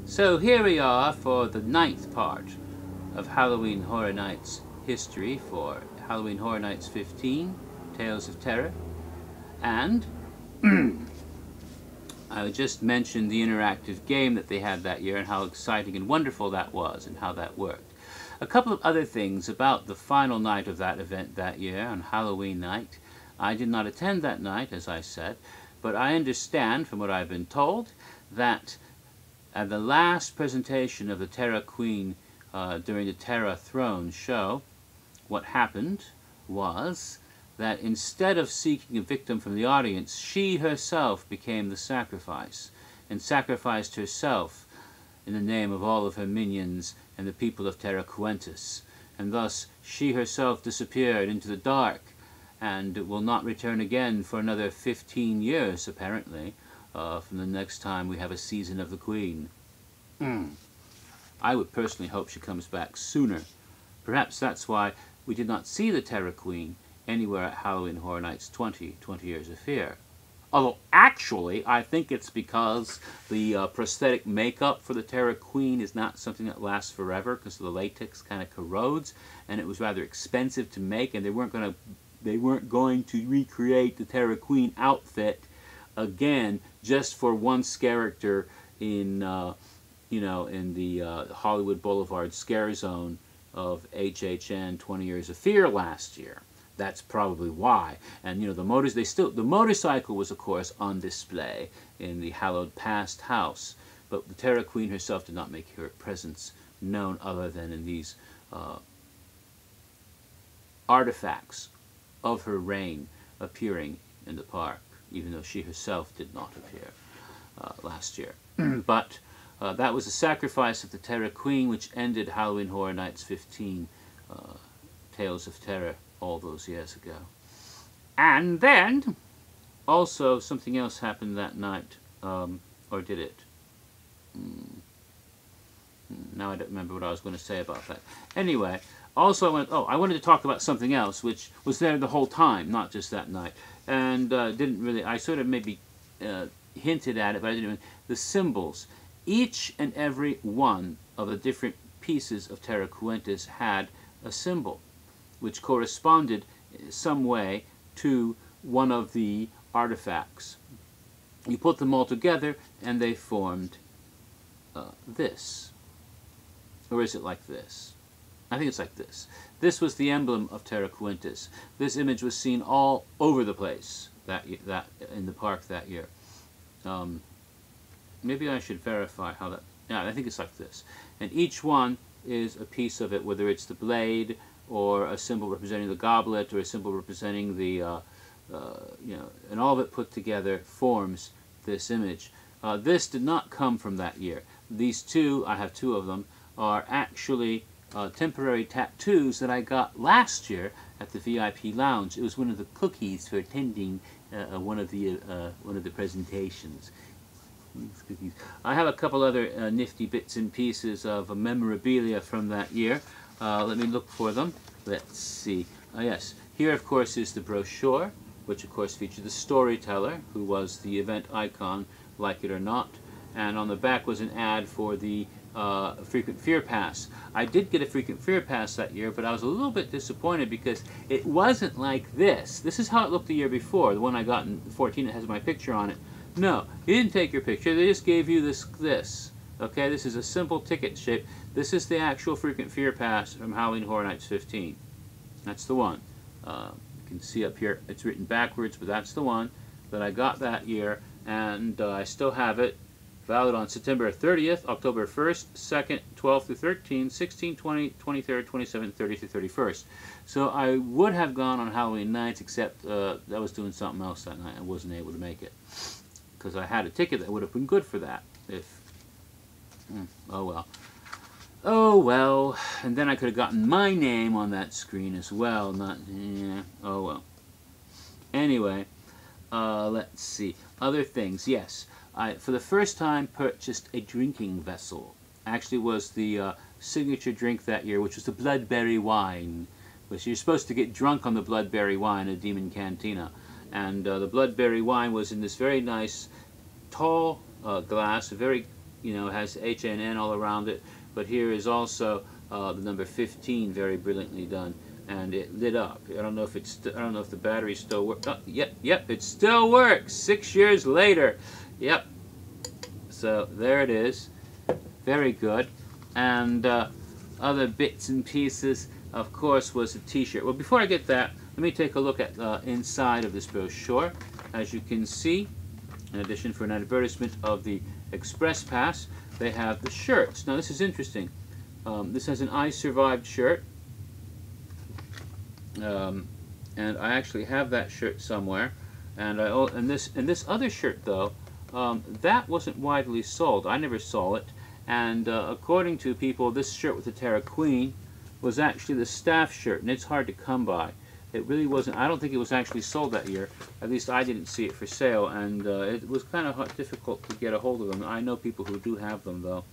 So here we are for the 9th part of Halloween Horror Nights history for Halloween Horror Nights 15, Tales of Terror. And I just mentioned the interactive game that they had that year and how exciting and wonderful that was and how that worked. A couple of other things about the final night of that event that year, on Halloween night. I did not attend that night, as I said, but I understand from what I've been told that at the last presentation of the Terra Queen during the Terra Throne show, what happened was that instead of seeking a victim from the audience, she herself became the sacrifice and sacrificed herself in the name of all of her minions and the people of Terra Queen. And thus she herself disappeared into the dark and will not return again for another 15 years, apparently, from the next time we have a season of the Queen. I would personally hope she comes back sooner. Perhaps that's why we did not see the Terra Queen anywhere at Halloween Horror Nights 20 Years of Fear. Although, actually, I think it's because the prosthetic makeup for the Terra Queen is not something that lasts forever because the latex kind of corrodes, and it was rather expensive to make, and they weren't going to recreate the Terra Queen outfit again just for one character in in the Hollywood Boulevard scare zone of HHN 20 Years of Fear last year. That's probably why. And the motorcycle was, of course, on display in the hallowed past house, but the Terra Queen herself did not make her presence known other than in these artifacts of her reign appearing in the park, even though she herself did not appear last year. But that was the sacrifice of the Terra Queen, which ended Halloween Horror Nights 15, Tales of Terror, all those years ago. And then, also, something else happened that night, or did it? Now I don't remember what I was going to say about that. Anyway, also I wanted to talk about something else, which was there the whole time, not just that night, and didn't really, I sort of maybe hinted at it, but I didn't. The symbols. Each and every one of the different pieces of Terra Queen had a symbol, which corresponded in some way to one of the artifacts. You put them all together and they formed this. Or is it like this? I think it's like this. This was the emblem of Terra Queen. This image was seen all over the place in the park that year. Maybe I should verify how that... Yeah, I think it's like this. And each one is a piece of it, whether it's the blade or a symbol representing the goblet or a symbol representing the, and all of it put together forms this image. This did not come from that year. These two, I have two of them, are actually temporary tattoos that I got last year at the VIP lounge. It was one of the cookies for attending one of the presentations. I have a couple other nifty bits and pieces of memorabilia from that year. Let me look for them. Let's see. Yes, here of course is the brochure, which of course featured the storyteller, who was the event icon, like it or not. And on the back was an ad for the Frequent Fear Pass. I did get a Frequent Fear Pass that year, but I was a little bit disappointed because it wasn't like this. This is how it looked the year before, the one I got in 14 that has my picture on it. No, you didn't take your picture, they just gave you this. Okay, this is a simple ticket shape. This is the actual Frequent Fear Pass from Halloween Horror Nights 15. That's the one. You can see up here, it's written backwards, but that's the one that I got that year, and I still have it. Valid on September 30th, October 1st, 2nd, 12th through 13th, 16th, 20th, 23rd, 27th, 30th through 31st. So I would have gone on Halloween nights, except I was doing something else that night. I wasn't able to make it. Because I had a ticket that would have been good for that. Oh well. Oh well. And then I could have gotten my name on that screen as well. Oh well. Anyway, let's see. Other things. Yes. I, for the first time, purchased a drinking vessel. Actually, it was the signature drink that year, which was the Bloodberry wine. Which you're supposed to get drunk on the Bloodberry wine at Demon Cantina. And the Bloodberry wine was in this very nice, tall glass, a very you know, has HNN all around it, but here is also the number 15, very brilliantly done, and it lit up. I don't know if I don't know if the battery still works. Oh, yep, it still works. 6 years later, yep. So there it is, very good. And other bits and pieces, of course, was a T-shirt. Well, before I get that, let me take a look at inside of this brochure. As you can see, in addition for an advertisement of the Express Pass, they have the shirts. Now this is interesting. This has an I Survived shirt, and I actually have that shirt somewhere. And this other shirt though, that wasn't widely sold. I never saw it. And according to people, this shirt with the Terra Queen was actually the staff shirt, and it's hard to come by. It really wasn't. I don't think it was actually sold that year. At least I didn't see it for sale, and it was kind of difficult to get a hold of them. I know people who do have them, though.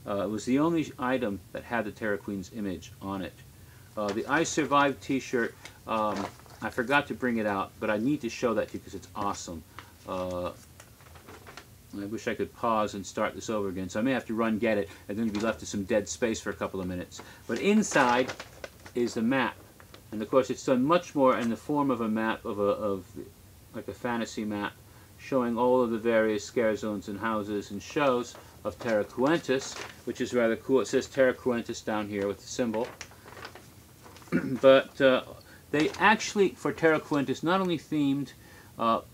It was the only item that had the Terra Queen's image on it. The I Survived T-shirt, I forgot to bring it out, but I need to show that to you because it's awesome. I wish I could pause and start this over again, so I may have to run get it, and then be left to some dead space for a couple of minutes. But inside is the map. And of course, it's done much more in the form of a map, like a fantasy map, showing all of the various scare zones and houses and shows of Terra Queentis, which is rather cool. It says Terra Queentis down here with the symbol. But they actually, for Terra Queentis, not only themed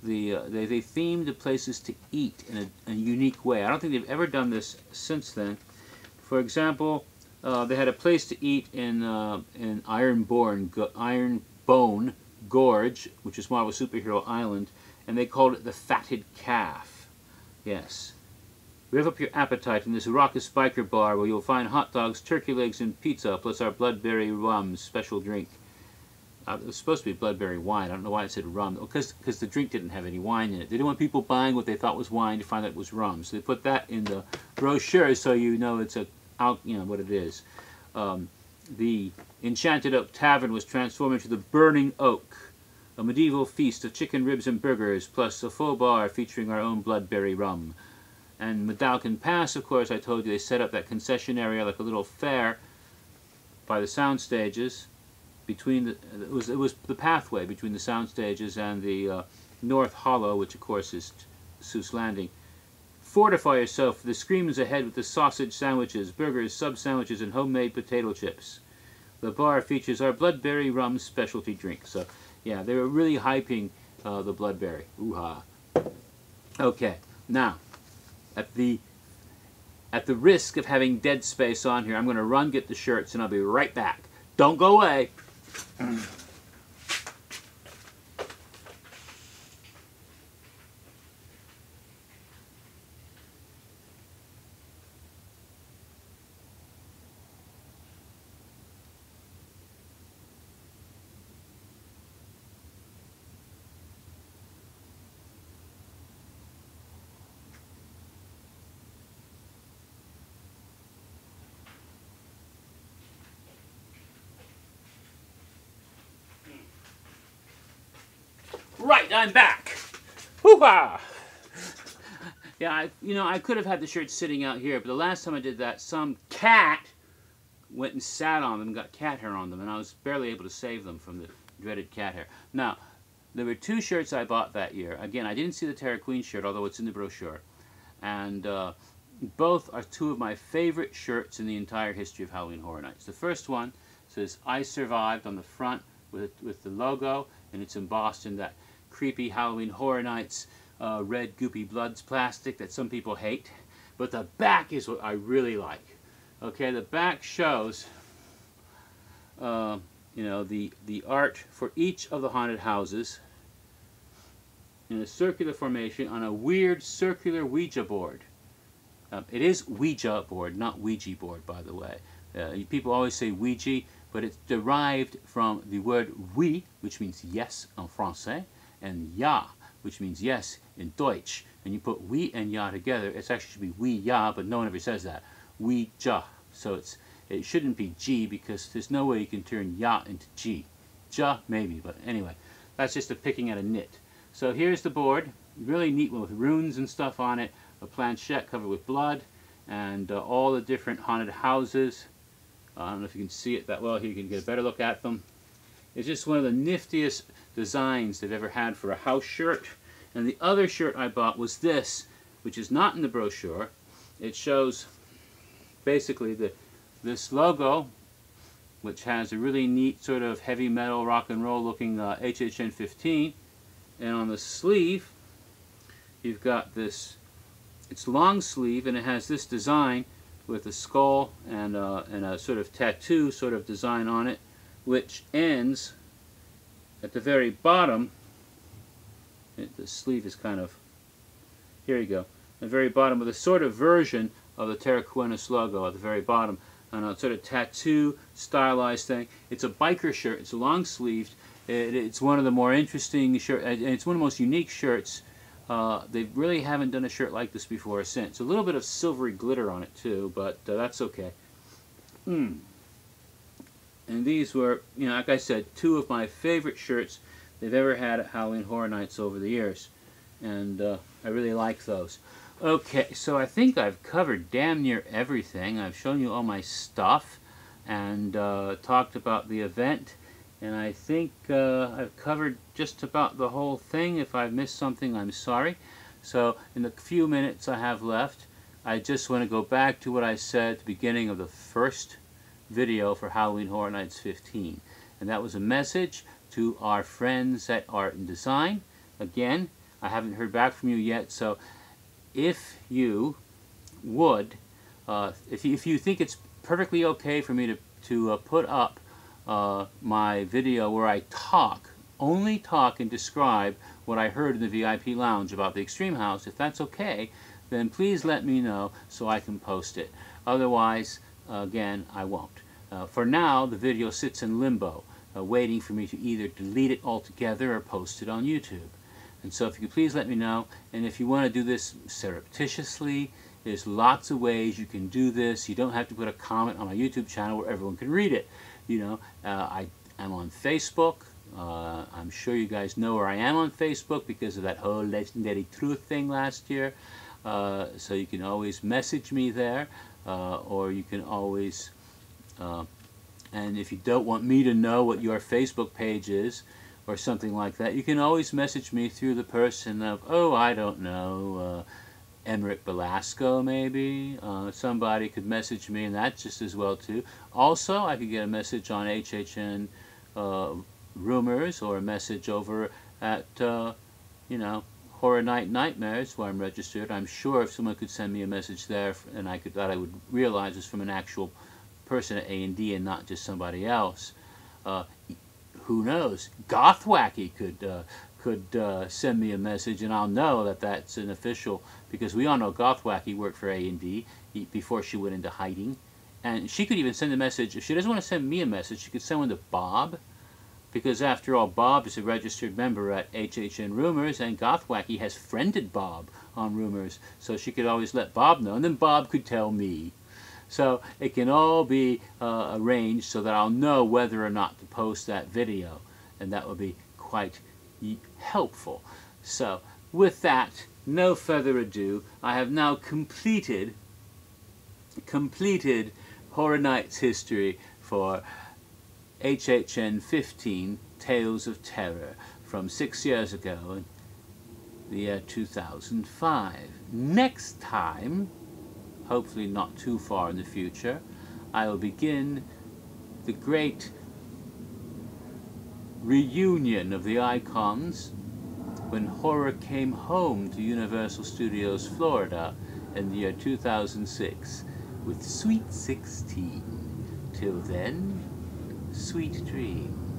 they themed the places to eat in a unique way. I don't think they've ever done this since then. For example, they had a place to eat in Ironbone Gorge, which is Marvel Superhero Island, and they called it the Fatted Calf. Yes. Rev up your appetite in this raucous biker bar where you'll find hot dogs, turkey legs, and pizza, plus our Bloodberry Rum special drink. It was supposed to be Bloodberry wine. I don't know why it said rum. Because the drink didn't have any wine in it. They didn't want people buying what they thought was wine to find out it was rum. So they put that in the brochure so you know it's what it is. The Enchanted Oak Tavern was transformed into the Burning Oak, a medieval feast of chicken ribs and burgers, plus a full bar featuring our own Bloodberry rum. And Medallion Pass, of course, I told you they set up that concession area like a little fair by the sound stages. Between it was the pathway between the sound stages and the North Hollow, which of course is Seuss Landing. Fortify yourself for the screams ahead with the sausage sandwiches, burgers, sub sandwiches, and homemade potato chips. The bar features our Bloodberry Rum specialty drink. So yeah, they were really hyping the Bloodberry. Ooh-ha. Okay, now at the risk of having dead space on here, I'm going to run get the shirts, and I'll be right back. Don't go away. Right, I'm back. Hoo-ha! Yeah, I could have had the shirts sitting out here, but the last time I did that, some cat went and sat on them and got cat hair on them, and I was barely able to save them from the dreaded cat hair. Now, there were two shirts I bought that year. Again, I didn't see the Terra Queen shirt, although it's in the brochure. And both are two of my favorite shirts in the entire history of Halloween Horror Nights. The first one says, I Survived on the front with the logo, and it's embossed in that creepy Halloween Horror Nights red goopy bloods plastic that some people hate. But the back is what I really like. Okay, the back shows the art for each of the haunted houses in a circular formation on a weird circular Ouija board. It is Ouija board, not Ouija board, by the way. People always say Ouija, but it's derived from the word oui, which means yes in Francais, and ja, which means yes in Deutsch. And you put oui and ja together, it actually should be oui ja, but no one ever says that. Ouija. So it shouldn't be G, because there's no way you can turn ja into G. Ja, maybe, but anyway, that's just a picking at a nit. So here's the board, really neat one with runes and stuff on it, a planchette covered with blood, and all the different haunted houses. I don't know if you can see it that well here. You can get a better look at them. It's just one of the niftiest designs they've ever had for a house shirt. And the other shirt I bought was this, which is not in the brochure. It shows basically this logo, which has a really neat sort of heavy metal rock and roll looking HHN 15. And on the sleeve, you've got this, it's long sleeve, and it has this design with a skull and a sort of tattoo sort of design on it, which ends at the very bottom. The sleeve is kind of, here you go, at the very bottom with a sort of version of the Terra Queen logo at the very bottom, and a sort of tattoo stylized thing. It's a biker shirt. It's a long sleeved. It's one of the more interesting shirts, and it's one of the most unique shirts. They really haven't done a shirt like this before or since. A little bit of silvery glitter on it too, but that's okay. And these were, you know, like I said, two of my favorite shirts they've ever had at Halloween Horror Nights over the years, and I really like those. Okay, so I think I've covered damn near everything. I've shown you all my stuff and talked about the event, and I think I've covered just about the whole thing. If I've missed something, I'm sorry. So in the few minutes I have left, I just want to go back to what I said at the beginning of the first video for Halloween Horror Nights 15, and that was a message to our friends at Art and Design. Again, I haven't heard back from you yet, so if you would, if you think it's perfectly okay for me to put up my video where I only talk and describe what I heard in the VIP lounge about the Extreme House, if that's okay, then please let me know so I can post it. Otherwise, again, I won't. For now, the video sits in limbo, waiting for me to either delete it altogether or post it on YouTube. And so if you could please let me know, and if you want to do this surreptitiously, there's lots of ways you can do this. You don't have to put a comment on my YouTube channel where everyone can read it. You know, I'm on Facebook. I'm sure you guys know where I am on Facebook because of that whole Legendary Truth thing last year. So you can always message me there, or you can always, and if you don't want me to know what your Facebook page is, or something like that, you can always message me through the person of, oh, I don't know, Emmerich Belasco maybe. Somebody could message me, and that's just as well too. Also, I could get a message on HHN Rumors, or a message over at, you know, Horror Night Nightmares, where I'm registered. I'm sure if someone could send me a message there, and that I would realize it's from an actual person at A&D and not just somebody else. Who knows? Gothwacky could send me a message, and I'll know that that's an official, because we all know Gothwacky worked for A&D before she went into hiding. And she could even send a message. If she doesn't want to send me a message, she could send one to Bob, because after all, Bob is a registered member at HHN Rumors, and Gothwacky has friended Bob on Rumors, so she could always let Bob know, and then Bob could tell me. So it can all be arranged so that I'll know whether or not to post that video, and that would be quite helpful. So with that, no further ado, I have now completed Horror Nights history for HHN 15 Tales of Terror from 6 years ago, in the year 2005. Next time, hopefully not too far in the future, I will begin the great reunion of the icons when horror came home to Universal Studios Florida in the year 2006 with Sweet 16. Till then, sweet dreams.